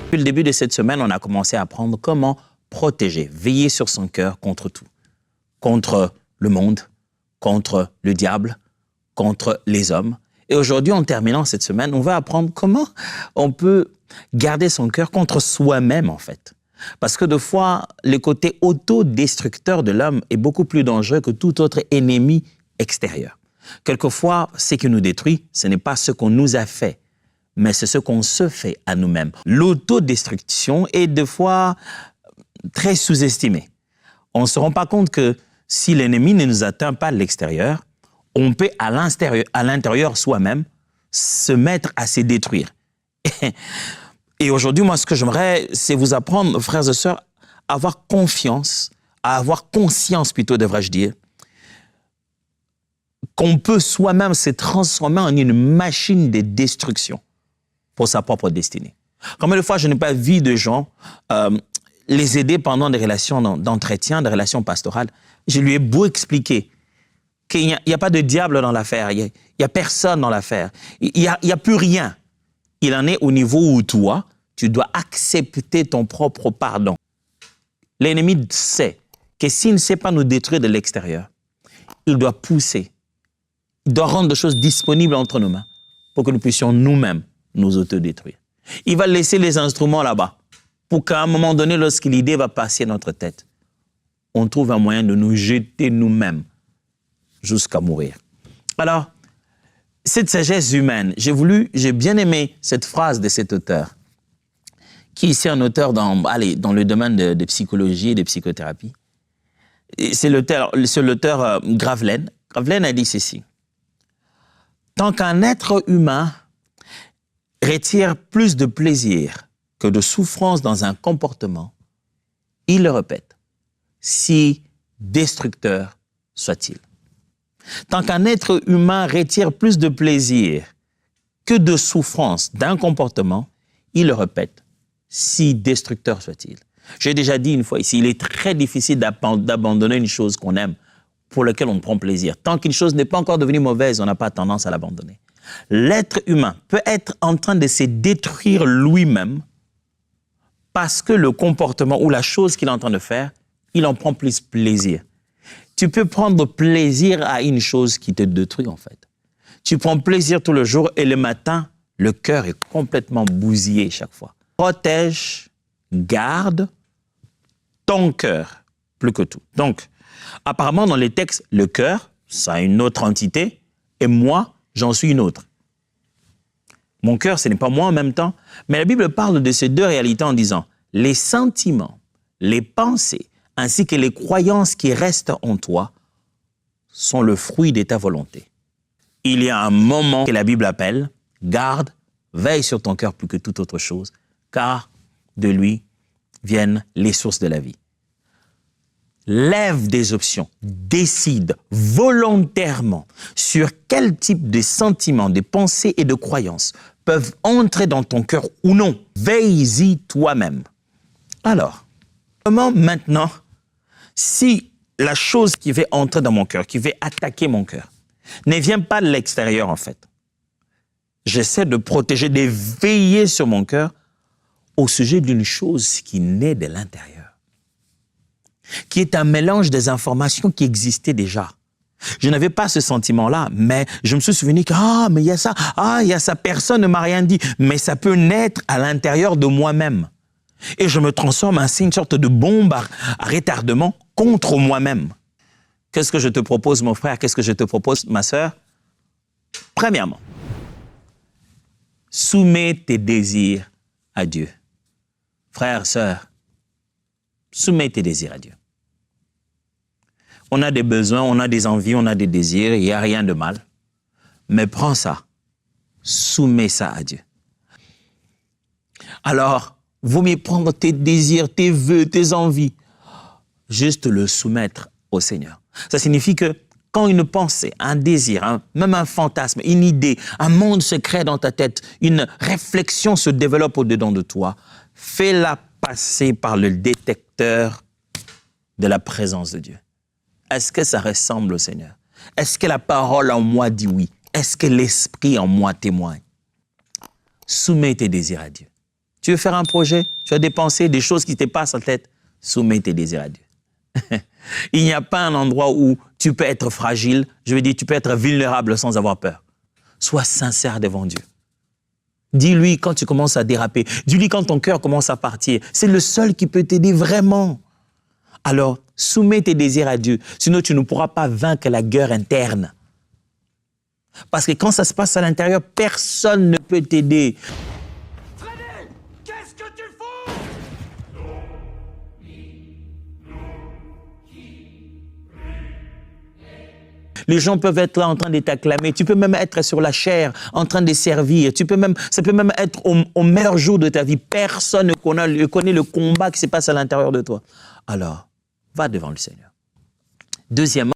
Depuis le début de cette semaine, on a commencé à apprendre comment protéger, veiller sur son cœur contre tout. Contre le monde, contre le diable, contre les hommes. Et aujourd'hui, en terminant cette semaine, on va apprendre comment on peut garder son cœur contre soi-même, en fait. Parce que de fois, le côté autodestructeur de l'homme est beaucoup plus dangereux que tout autre ennemi extérieur. Quelquefois, ce qui nous détruit, ce n'est pas ce qu'on nous a fait, mais c'est ce qu'on se fait à nous-mêmes. L'autodestruction est des fois très sous-estimée. On ne se rend pas compte que si l'ennemi ne nous atteint pas de l'extérieur, on peut à l'intérieur soi-même se mettre à se détruire. Et aujourd'hui, moi, ce que j'aimerais, c'est vous apprendre, frères et sœurs, à avoir confiance, à avoir conscience plutôt, devrais-je dire, qu'on peut soi-même se transformer en une machine de destruction pour sa propre destinée. Combien de fois je n'ai pas vu de gens les aider pendant des relations d'entretien, des relations pastorales. Je lui ai beau expliquer qu'il n'y a pas de diable dans l'affaire, il n'y a personne dans l'affaire, il n'y a plus rien. Il en est au niveau où toi, tu dois accepter ton propre pardon. L'ennemi sait que s'il ne sait pas nous détruire de l'extérieur, il doit pousser, il doit rendre des choses disponibles entre nos mains pour que nous puissions nous-mêmes nous autodétruire. Il va laisser les instruments là-bas pour qu'à un moment donné, lorsque l'idée va passer à notre tête, on trouve un moyen de nous jeter nous-mêmes jusqu'à mourir. Alors, cette sagesse humaine, j'ai bien aimé cette phrase de cet auteur, qui est ici un auteur dans le domaine de psychologie et de psychothérapie. C'est l'auteur Gravelaine. Gravelaine a dit ceci. Tant qu'un être humain retire plus de plaisir que de souffrance dans un comportement, il le répète, si destructeur soit-il. Tant qu'un être humain retire plus de plaisir que de souffrance d'un comportement, il le répète, si destructeur soit-il. J'ai déjà dit une fois ici, il est très difficile d'abandonner une chose qu'on aime, pour laquelle on prend plaisir. Tant qu'une chose n'est pas encore devenue mauvaise, on n'a pas tendance à l'abandonner. L'être humain peut être en train de se détruire lui-même parce que le comportement ou la chose qu'il est en train de faire, il en prend plus plaisir. Tu peux prendre plaisir à une chose qui te détruit, en fait. Tu prends plaisir tout le jour et le matin, le cœur est complètement bousillé chaque fois. Protège, garde ton cœur plus que tout. Donc, apparemment, dans les textes, le cœur, ça a une autre entité et moi, j'en suis une autre. Mon cœur, ce n'est pas moi en même temps, mais la Bible parle de ces deux réalités en disant les sentiments, les pensées, ainsi que les croyances qui restent en toi sont le fruit de ta volonté. Il y a un moment que la Bible appelle « Garde, veille sur ton cœur plus que toute autre chose, car de lui viennent les sources de la vie. » Lève des options, décide volontairement sur quel type de sentiments, de pensées et de croyances peuvent entrer dans ton cœur ou non. Veille-y toi-même. Alors, comment maintenant, si la chose qui veut entrer dans mon cœur, qui veut attaquer mon cœur, ne vient pas de l'extérieur en fait, j'essaie de protéger, de veiller sur mon cœur au sujet d'une chose qui naît de l'intérieur, qui est un mélange des informations qui existaient déjà. Je n'avais pas ce sentiment-là, mais je me suis souvenu que, mais il y a ça, personne ne m'a rien dit, mais ça peut naître à l'intérieur de moi-même. Et je me transforme en une sorte de bombe à retardement contre moi-même. Qu'est-ce que je te propose, mon frère? Qu'est-ce que je te propose, ma sœur? Premièrement, soumets tes désirs à Dieu. Frère, sœur, soumets tes désirs à Dieu. On a des besoins, on a des envies, on a des désirs, il n'y a rien de mal. Mais prends ça, soumets ça à Dieu. Alors, vaut mieux prendre tes désirs, tes vœux, tes envies, juste le soumettre au Seigneur. Ça signifie que quand une pensée, un désir, même un fantasme, une idée, un monde secret dans ta tête, une réflexion se développe au-dedans de toi, fais-la passer par le détecteur de la présence de Dieu. Est-ce que ça ressemble au Seigneur? Est-ce que la parole en moi dit oui? Est-ce que l'esprit en moi témoigne? Soumets tes désirs à Dieu. Tu veux faire un projet, tu as des pensées, des choses qui te passent en tête, soumets tes désirs à Dieu. Il n'y a pas un endroit où tu peux être fragile, je veux dire, tu peux être vulnérable sans avoir peur. Sois sincère devant Dieu. Dis-lui quand tu commences à déraper. Dis-lui quand ton cœur commence à partir. C'est le seul qui peut t'aider vraiment. Alors, soumets tes désirs à Dieu. Sinon, tu ne pourras pas vaincre la guerre interne. Parce que quand ça se passe à l'intérieur, personne ne peut t'aider. Freddy, qu'est-ce que tu fous? Les gens peuvent être là en train de t'acclamer. Tu peux même être sur la chair, en train de servir. Ça peut même être au meilleur jour de ta vie. Personne ne connaît le combat qui se passe à l'intérieur de toi. Alors, va devant le Seigneur. Deuxièmement,